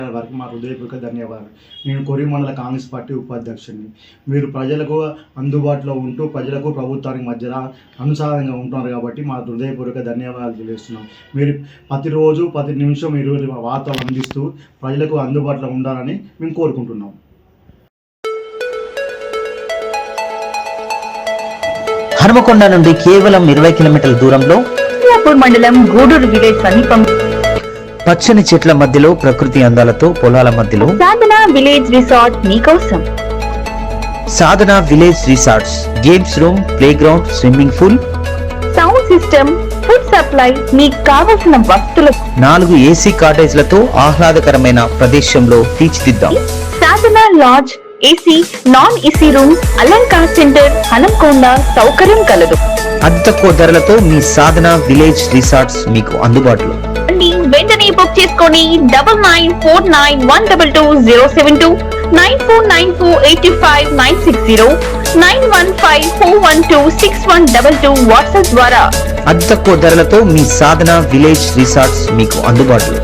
వారికి మా హృదయపూర్వక ధన్యవాదాలు. నేను కొర్రి మండల కాంగ్రెస్ పార్టీ ఉపాధ్యక్షుడిని. మీరు ప్రజలకు అందుబాటులో ఉంటూ ప్రజలకు ప్రభుత్వానికి మధ్యలో అనుసారంగా ఉంటున్నారు కాబట్టి మా హృదయపూర్వక ధన్యవాదాలు తెలియజేస్తున్నాం. మీరు ప్రతిరోజు ప్రతి నిమిషం మీరు వార్తలు అందిస్తూ ప్రజలకు అందుబాటులో ఉండాలని మేము కోరుకుంటున్నాం. హనుమకొండ నుండి కేవలం 20 కిలోమీటర్ల దూరంలో మండలం గూడూరు విలేజ్ సమీపం పచ్చని చెట్ల మధ్యలో ప్రకృతి అందాలతో పొలాల మధ్యలో సాధన విలేజ్ రిసార్ట్ మీకోసం. Sadhana village resorts, games room, playground, swimming pool, sound system, food supply, మీకు కావలసిన వస్తువులు 4 ఏసీ కాటేజ్లతో ఆహ్లాదకరమైన ప్రదేశంలో తీర్చిదిద్దాం. Sadhana lodge, AC, non AC rooms, Alankar centre, Hanamkonda సౌకర్యం కలదు. అతి తక్కువ ధరలతో మీ సాధన విలేజ్ రిసార్ట్స్ మీకు అందుబాటులో. వెంటనే బుక్ చేసుకొని 9949122072 949485960915412612 వాట్సాప్ ద్వారా అతి తక్కువ ధరలతో మీ సాధన విలేజ్ రిసార్ట్స్ మీకు అందుబాటులో.